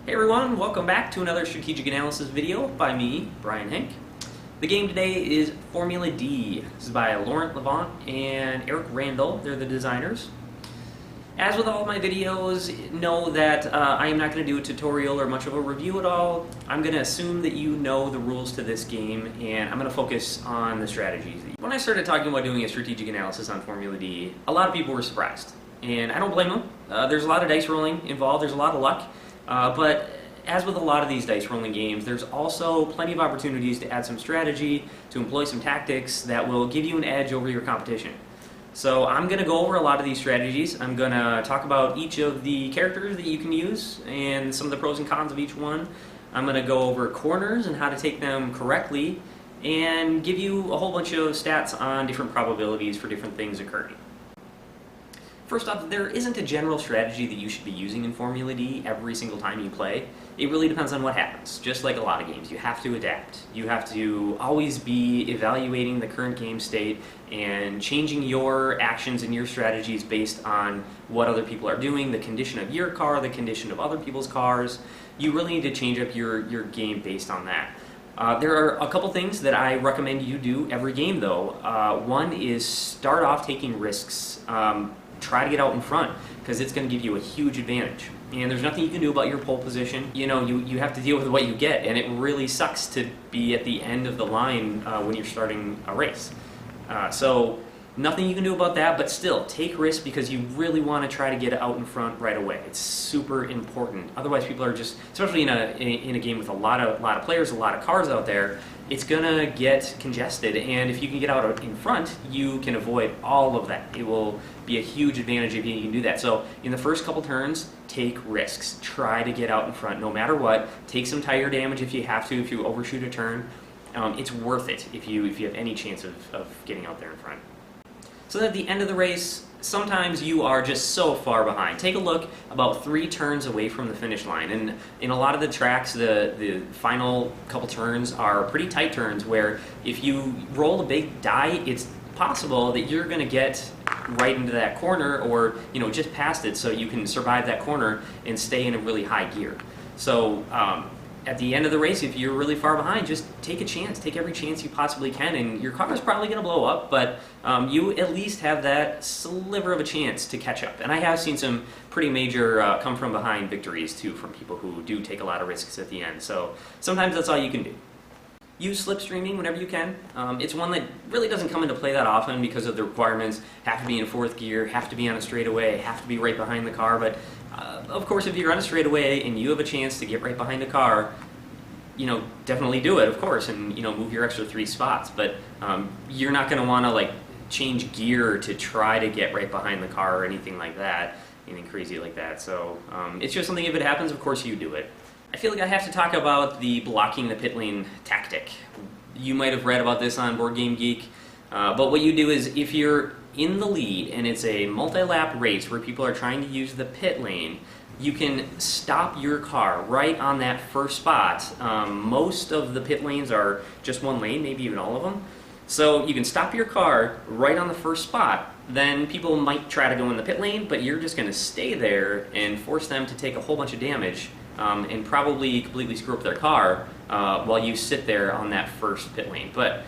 Hey everyone, welcome back to another strategic analysis video by me, Brian Henk. The game today is Formula D. This is by Laurent Levant and Eric Randall. They're the designers. As with all of my videos, know that I am not going to do a tutorial or much of a review at all. I'm going to assume that you know the rules to this game, and I'm going to focus on the strategies. When I started talking about doing a strategic analysis on Formula D, a lot of people were surprised, and I don't blame them. There's a lot of dice rolling involved, there's a lot of luck. But as with a lot of these dice rolling games, there's also plenty of opportunities to add some strategy, to employ some tactics that will give you an edge over your competition. So I'm going to go over a lot of these strategies. I'm going to talk about each of the characters that you can use and some of the pros and cons of each one. I'm going to go over corners and how to take them correctly and give you a whole bunch of stats on different probabilities for different things occurring. First off, there isn't a general strategy that you should be using in Formula D every single time you play. It really depends on what happens. Just like a lot of games, you have to adapt. You have to always be evaluating the current game state and changing your actions and your strategies based on what other people are doing, the condition of your car, the condition of other people's cars. You really need to change up your game based on that. There are a couple things that I recommend you do every game though. One is start off taking risks. Try to get out in front, because it's going to give you a huge advantage. And there's nothing you can do about your pole position. You know, you have to deal with what you get, and it really sucks to be at the end of the line when you're starting a race. So nothing you can do about that, but still, take risks because you really want to try to get out in front right away. It's super important. Otherwise, people are just, especially in a game with a lot of players, a lot of cars out there, it's gonna get congested, and if you can get out in front, you can avoid all of that. It will be a huge advantage if you can do that. So in the first couple turns, take risks. Try to get out in front no matter what. Take some tire damage if you have to, if you overshoot a turn. It's worth it if you have any chance of getting out there in front. So that at the end of the race, sometimes you are just so far behind. Take a look about 3 turns away from the finish line. And in a lot of the tracks, the final couple turns are pretty tight turns where if you roll a big die, it's possible that you're going to get right into that corner or just past it so you can survive that corner and stay in a really high gear. So at the end of the race, if you're really far behind, just take a chance. Take every chance you possibly can, and your car is probably going to blow up, but you at least have that sliver of a chance to catch up. And I have seen some pretty major come-from-behind victories, too, from people who do take a lot of risks at the end. So sometimes that's all you can do. Use slipstreaming whenever you can. It's one that really doesn't come into play that often because of the requirements. Have to be in 4th gear, have to be on a straightaway, have to be right behind the car, but of course, if you're on a straightaway and you have a chance to get right behind a car, definitely do it, of course, and move your extra 3 spots. But you're not going to want to change gear to try to get right behind the car or anything like that, anything crazy like that. So it's just something. If it happens, of course, you do it. I feel like I have to talk about the blocking the pit lane tactic. You might have read about this on Board Game Geek, but what you do is if you're in the lead and it's a multi-lap race where people are trying to use the pit lane, you can stop your car right on that first spot. Most of the pit lanes are just one lane, maybe even all of them. So you can stop your car right on the first spot. Then people might try to go in the pit lane, but you're just going to stay there and force them to take a whole bunch of damage and probably completely screw up their car while you sit there on that first pit lane. But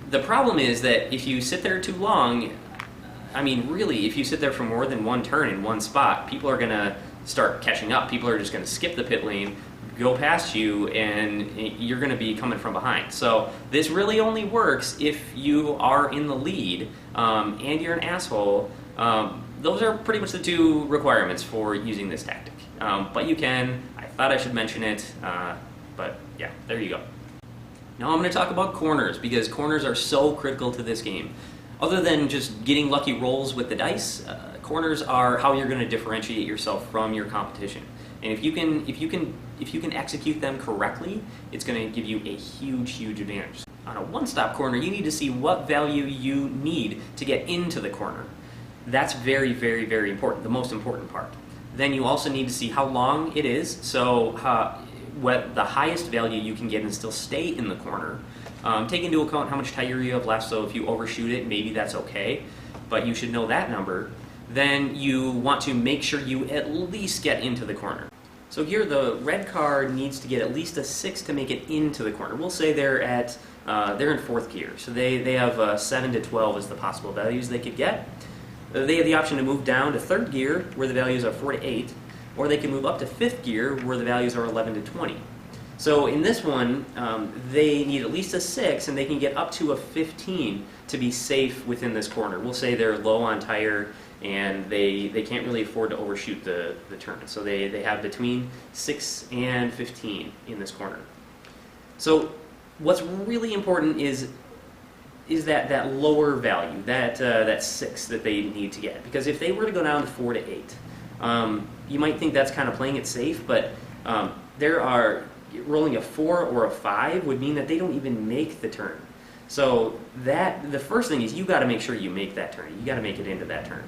the problem is that if you sit there too long, I mean, really, if you sit there for more than one turn in one spot, people are going to start catching up. People are just going to skip the pit lane, go past you, and you're going to be coming from behind. So this really only works if you are in the lead and you're an asshole. Those are pretty much the 2 requirements for using this tactic. But you can. I thought I should mention it, but yeah, there you go. Now I'm going to talk about corners, because corners are so critical to this game. Other than just getting lucky rolls with the dice, corners are how you're going to differentiate yourself from your competition. And if you can execute them correctly, it's going to give you a huge advantage. On a one-stop corner, you need to see what value you need to get into the corner. That's very important, the most important part. Then you also need to see how long it is, so what the highest value you can get and still stay in the corner. Take into account how much tire you have left, so if you overshoot it, maybe that's okay, but you should know that number. Then you want to make sure you at least get into the corner. So here the red car needs to get at least a 6 to make it into the corner. We'll say they're in 4th gear, so they have 7 to 12 as the possible values they could get. They have the option to move down to 3rd gear, where the values are 4 to 8, or they can move up to 5th gear, where the values are 11 to 20. So in this one, they need at least a 6, and they can get up to a 15 to be safe within this corner. We'll say they're low on tire, and they can't really afford to overshoot the turn. So they have between 6 and 15 in this corner. So what's really important is that lower value, that 6 that they need to get. Because if they were to go down to 4 to 8, you might think that's kind of playing it safe, but rolling a 4 or a 5 would mean that they don't even make the turn. So the first thing is you got to make sure you make that turn. You got to make it into that turn.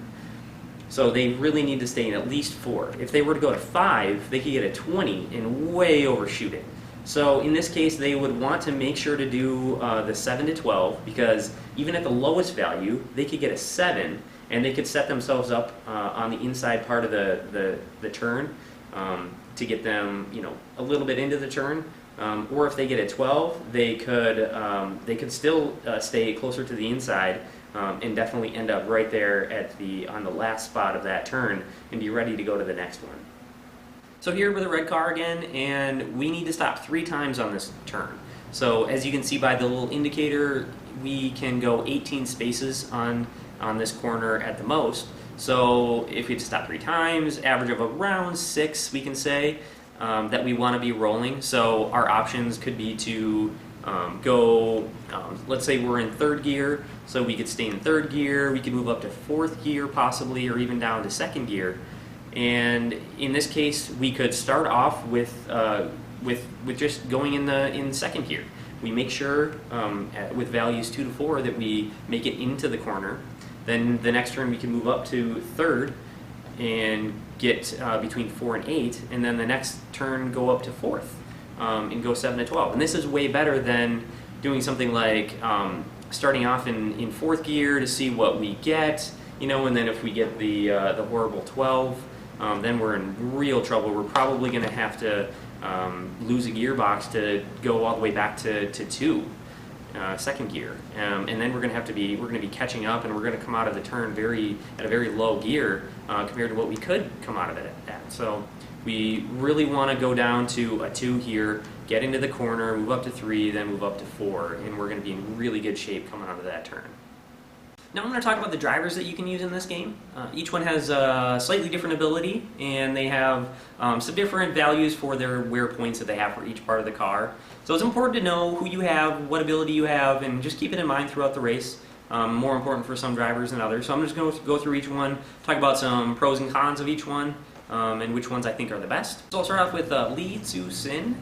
So they really need to stay in at least 4. If they were to go to 5, they could get a 20 and way overshoot it. So in this case, they would want to make sure to do the 7 to 12, because even at the lowest value, they could get a 7, and they could set themselves up on the inside part of the turn to get them, a little bit into the turn. Or if they get a 12, they could still stay closer to the inside and definitely end up right there on the last spot of that turn and be ready to go to the next one. So here we're the red car again, and we need to stop 3 times on this turn. So as you can see by the little indicator, we can go 18 spaces on this corner at the most. So if we stop 3 times, average of around 6, we can say that we want to be rolling. So our options could be to go, let's say we're in 3rd gear, so we could stay in 3rd gear, we could move up to 4th gear possibly, or even down to 2nd gear. And in this case, we could start off with just going in 2nd gear. We make sure with values 2 to 4 that we make it into the corner. Then the next turn we can move up to 3rd and get between 4 and 8, and then the next turn go up to 4th and go 7 to 12. And this is way better than doing something like starting off in 4th gear to see what we get, and then if we get the horrible 12, then we're in real trouble. We're probably going to have to lose a gearbox to go all the way back to 2. 2nd gear, and then we're going to be catching up, and we're going to come out of the turn at a very low gear compared to what we could come out of it at. So we really want to go down to a 2 here, get into the corner, move up to 3, then move up to 4, and we're going to be in really good shape coming out of that turn. Now I'm going to talk about the drivers that you can use in this game. Each one has a slightly different ability, and they have some different values for their wear points that they have for each part of the car. So it's important to know who you have, what ability you have, and just keep it in mind throughout the race. More important for some drivers than others. So I'm just going to go through each one, talk about some pros and cons of each one, and which ones I think are the best. So I'll start off with Lee Tzu-Sin,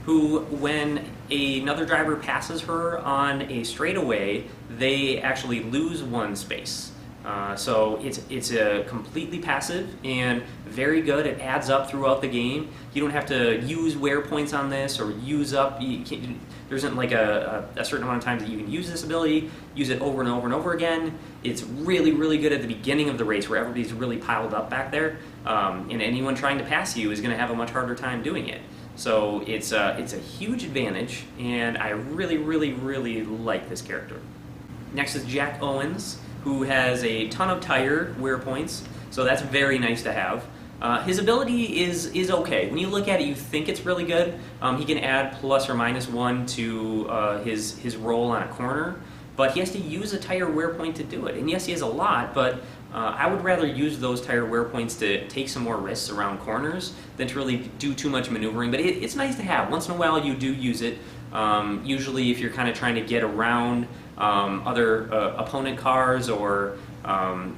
who, when another driver passes her on a straightaway, they actually lose 1 space. So it's a completely passive and very good. It adds up throughout the game. You don't have to use wear points on this or use up. There isn't like a certain amount of times that you can use this ability. Use it over and over and over again. It's really, really good at the beginning of the race where everybody's really piled up back there, and anyone trying to pass you is going to have a much harder time doing it. So it's a huge advantage, and I really, really, really like this character. Next is Jack Owens, who has a ton of tire wear points, so that's very nice to have. His ability is okay. When you look at it, you think it's really good. He can add plus or minus 1 to his roll on a corner, but he has to use a tire wear point to do it. And yes, he has a lot, but I would rather use those tire wear points to take some more risks around corners than to really do too much maneuvering. But it's nice to have. Once in a while, you do use it. Usually, if you're kind of trying to get around other opponent cars, or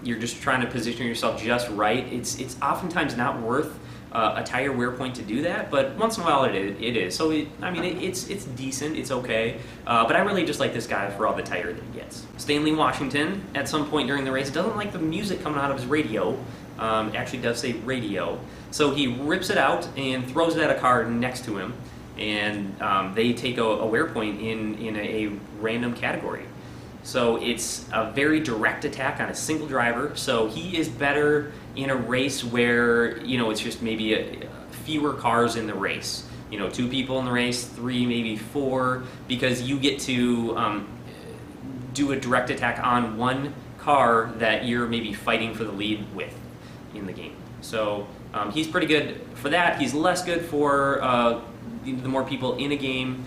you're just trying to position yourself just right, it's oftentimes not worth a tire wear point to do that, but once in a while it is. So it's decent, it's okay, but I really just like this guy for all the tire that he gets. Stanley Washington, at some point during the race, doesn't like the music coming out of his radio. It actually does say radio. So he rips it out and throws it at a car next to him, and they take a wear point in a random category. So it's a very direct attack on a single driver, so he is better in a race where, it's just maybe fewer cars in the race. 2 people in the race, 3, maybe 4, because you get to do a direct attack on one car that you're maybe fighting for the lead with in the game. So he's pretty good for that. He's less good for the more people in a game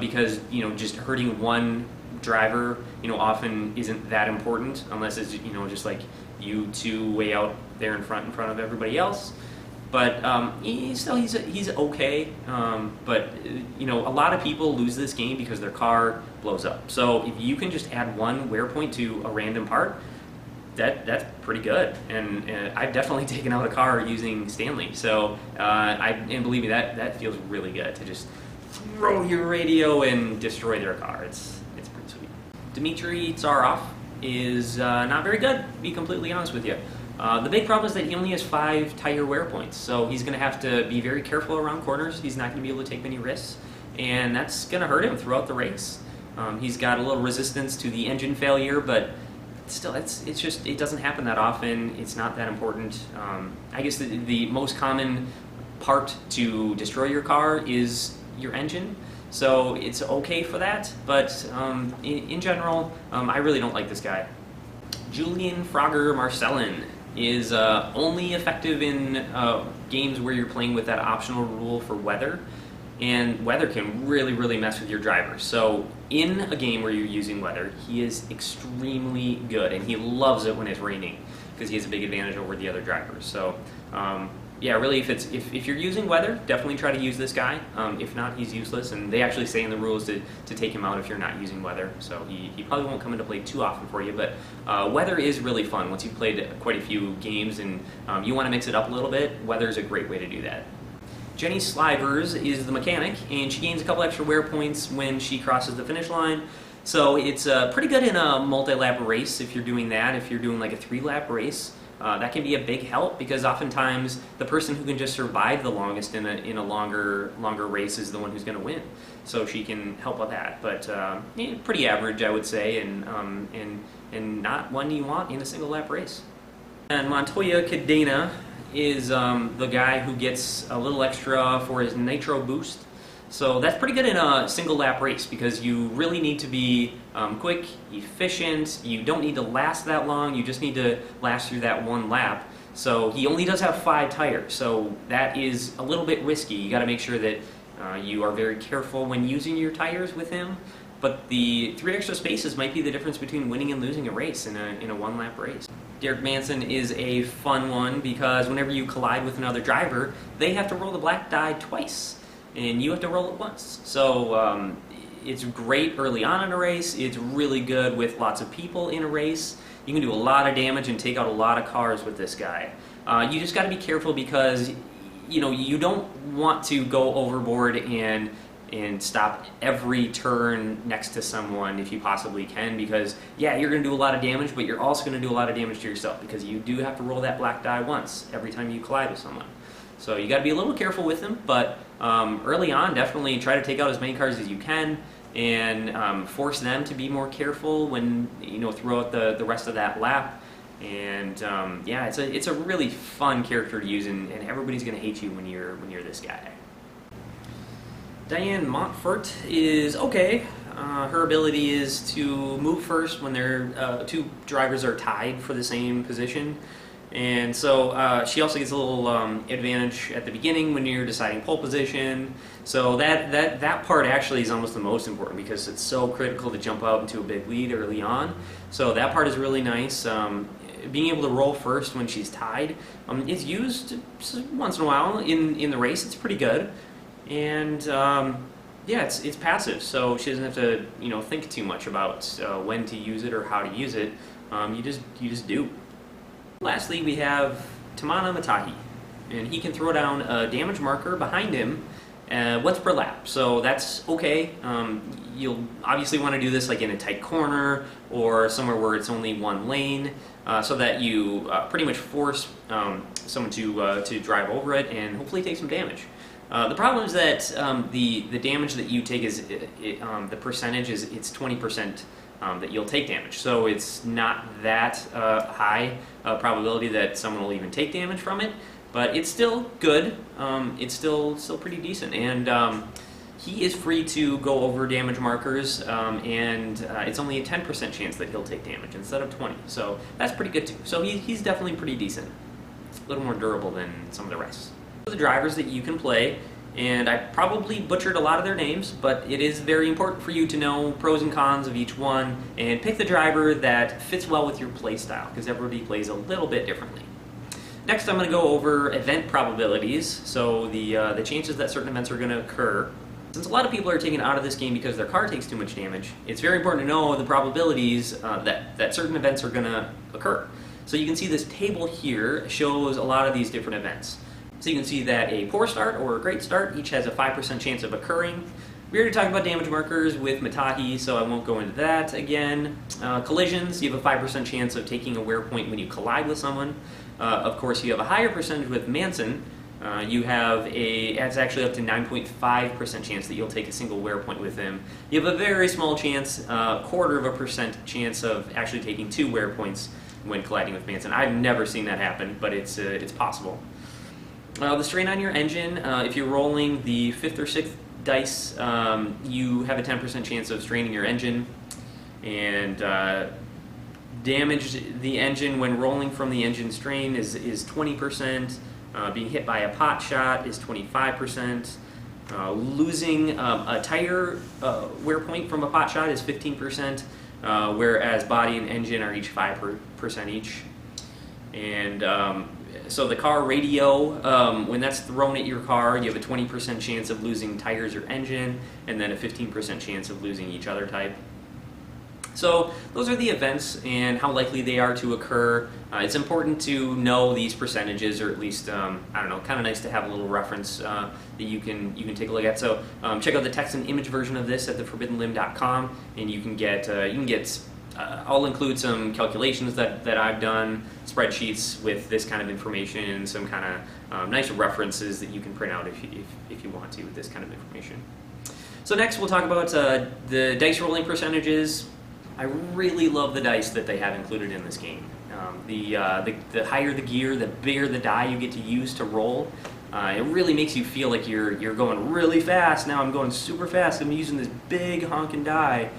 because just hurting one driver often isn't that important unless it's just like you 2 way out there in front of everybody else. But he's okay. But a lot of people lose this game because their car blows up. So if you can just add 1 wear point to a random part, that's pretty good. And I've definitely taken out a car using Stanley. So and believe me, that feels really good to just throw your radio and destroy their car. It's pretty sweet. Dmitry Tsarov is not very good, to be completely honest with you. The big problem is that he only has 5 tire wear points, so he's going to have to be very careful around corners. He's not going to be able to take many risks, and that's going to hurt him throughout the race. He's got a little resistance to the engine failure, but still, it doesn't happen that often. It's not that important. I guess the most common part to destroy your car is your engine, so it's okay for that, but in general, I really don't like this guy. Julian Frogger Marcellin is only effective in games where you're playing with that optional rule for weather, and weather can really mess with your driver. So in a game where you're using weather, he is extremely good, and he loves it when it's raining because he has a big advantage over the other drivers. So yeah, really, if you're using weather, definitely try to use this guy. If not, he's useless, and they actually say in the rules to take him out if you're not using weather. So he probably won't come into play too often for you, but weather is really fun. Once you've played quite a few games and you want to mix it up a little bit, weather is a great way to do that. Jenny Slivers is the mechanic, and she gains a couple extra wear points when she crosses the finish line. So it's pretty good in a multi-lap race if you're doing that. If you're doing like a 3-lap race, that can be a big help because oftentimes the person who can just survive the longest in a longer race is the one who's going to win. So she can help with that, but pretty average, I would say, and not one you want in a single lap race. And Montoya Cadena is the guy who gets a little extra for his nitro boost. So that's pretty good in a single lap race because you really need to be quick, efficient. You don't need to last that long. You just need to last through that 1 lap. So he only does have 5 tires, so that is a little bit risky. You got to make sure that you are very careful when using your tires with him. But the 3 extra spaces might be the difference between winning and losing a race in a 1 lap race. Derrick Manson is a fun one because whenever you collide with another driver, they have to roll the black die twice, and you have to roll it once. So it's great early on in a race. It's really good with lots of people in a race. You can do a lot of damage and take out a lot of cars with this guy. You just got to be careful because you don't want to go overboard and stop every turn next to someone if you possibly can, because yeah, you're going to do a lot of damage, but you're also going to do a lot of damage to yourself because you do have to roll that black die once every time you collide with someone. So you got to be a little careful with them, but early on, definitely try to take out as many cars as you can and force them to be more careful when throughout the rest of that lap. And yeah, it's a really fun character to use, and everybody's going to hate you when you're this guy. Diane Montfort is okay. Her ability is to move first when 2 drivers are tied for the same position. And so she also gets a little advantage at the beginning when you're deciding pole position. So that part actually is almost the most important because it's so critical to jump out into a big lead early on. So that part is really nice. Being able to roll first when she's tied is used once in a while in the race. It's pretty good. And yeah, it's passive, so she doesn't have to think too much about when to use it or how to use it. You just do. Lastly, we have Tamanna'maitake, and he can throw down a damage marker behind him once per lap. So that's okay. You'll obviously want to do this like in a tight corner or somewhere where it's only 1 lane, so that you pretty much force someone to drive over it and hopefully take some damage. The problem is that the damage that you take is the percentage is it's 20% that you'll take damage. So it's not that high probability that someone will even take damage from it. but it's still good. It's still pretty decent, and he is free to go over damage markers, and it's only a 10% chance that he'll take damage instead of 20. So that's pretty good too. So he's definitely pretty decent. A little more durable than some of the rest. The drivers that you can play, and I probably butchered a lot of their names, but it is very important for you to know pros and cons of each one and pick the driver that fits well with your play style, because everybody plays a little bit differently. Next, I'm going to go over event probabilities, so the chances that certain events are going to occur. Since a lot of people are taken out of this game because their car takes too much damage, it's very important to know the probabilities that certain events are going to occur. So you can see this table here shows a lot of these different events. So you can see that a poor start or a great start each has a 5% chance of occurring. We already talked about damage markers with Mataki, so I won't go into that again. Collisions, you have a 5% chance of taking a wear point when you collide with someone. Of course, you have a higher percentage with Manson. It's actually up to 9.5% chance that you'll take a single wear point with him. You have a very small chance, 0.25% chance of actually taking 2 wear points when colliding with Manson. I've never seen that happen, but it's possible. The strain on your engine, if you're rolling the 5th or 6th dice, you have a 10% chance of straining your engine, and damage the engine when rolling from the engine strain is 20%. Being hit by a pot shot is 25%. Losing a tire wear point from a pot shot is 15%, whereas body and engine are each 5% each. And so the car radio, when that's thrown at your car, you have a 20% chance of losing tires or engine, and then a 15% chance of losing each other type. So those are the events and how likely they are to occur. It's important to know these percentages, or at least, I don't know, kind of nice to have a little reference that you can take a look at. So check out the text and image version of this at theforbiddenlimb.com, and you can get I'll include some calculations that I've done, spreadsheets with this kind of information, and some kind of nice references that you can print out if you want to with this kind of information. So next we'll talk about the dice rolling percentages. I really love the dice that they have included in this game. The higher the gear, the bigger the die you get to use to roll. It really makes you feel like you're going really fast. Now I'm going super fast. I'm using this big honking die.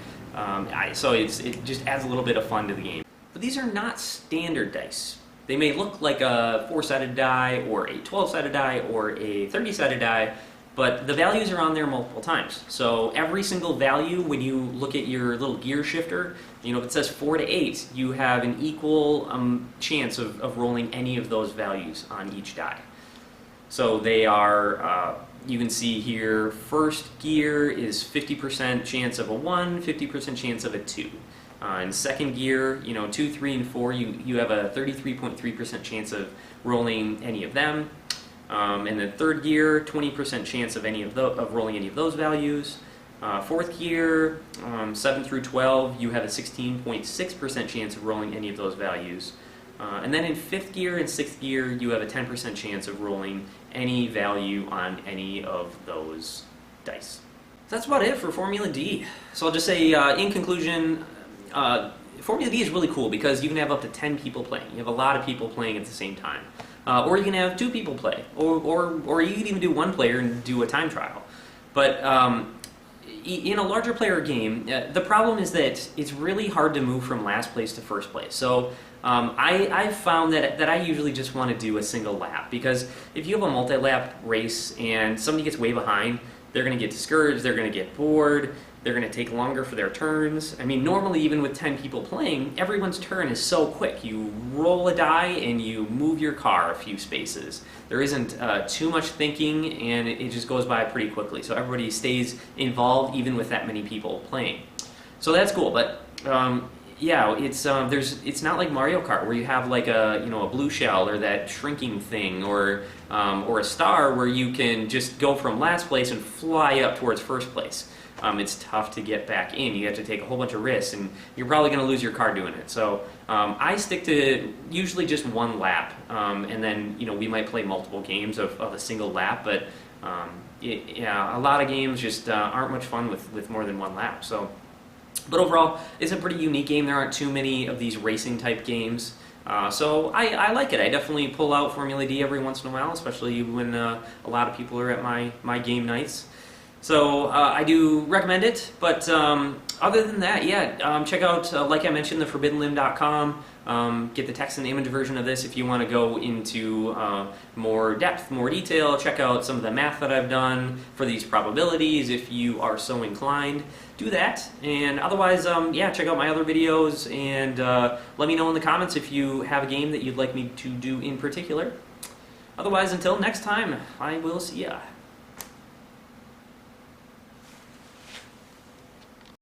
So it just adds a little bit of fun to the game. But these are not standard dice. They may look like a 4-sided die, or a 12-sided die, or a 30-sided die, but the values are on there multiple times. So every single value, when you look at your little gear shifter, if it says 4 to 8, you have an equal chance of rolling any of those values on each die. So they are, you can see here, first gear is 50% chance of a 1, 50% chance of a 2. In second gear, 2, 3, and 4, you have a 33.3% chance of rolling any of them. And then third gear, 20% chance of rolling any of those values. Fourth gear, 7 through 12, you have a 16.6% chance of rolling any of those values. And then in fifth gear and sixth gear, you have a 10% chance of rolling any value on any of those dice. So that's about it for Formula D. So I'll just say, in conclusion, Formula D is really cool because you can have up to 10 people playing. You have a lot of people playing at the same time. Or you can have 2 people play. Or you can even do 1 player and do a time trial. But in a larger player game, the problem is that it's really hard to move from last place to first place. So I've found that I usually just want to do a single lap, because if you have a multi-lap race and somebody gets way behind, they're going to get discouraged, they're going to get bored, they're going to take longer for their turns. I mean, normally even with 10 people playing, everyone's turn is so quick. You roll a die and you move your car a few spaces. There isn't too much thinking, and it just goes by pretty quickly. So everybody stays involved even with that many people playing. So that's cool, but yeah, it's not like Mario Kart where you have like a blue shell or that shrinking thing, or a star where you can just go from last place and fly up towards first place. It's tough to get back in. You have to take a whole bunch of risks, and you're probably going to lose your car doing it. So I stick to usually just 1 lap, and then we might play multiple games of a single lap. But a lot of games just aren't much fun with more than 1 lap. So, but overall, it's a pretty unique game. There aren't too many of these racing type games. So I like it. I definitely pull out Formula D every once in a while, especially when a lot of people are at my game nights. So I do recommend it, but other than that, yeah, check out, like I mentioned, the forbiddenlimb.com. Get the text and image version of this if you want to go into more depth, more detail. Check out some of the math that I've done for these probabilities if you are so inclined. Do that, and otherwise, yeah, check out my other videos, and let me know in the comments if you have a game that you'd like me to do in particular. Otherwise, until next time, I will see ya.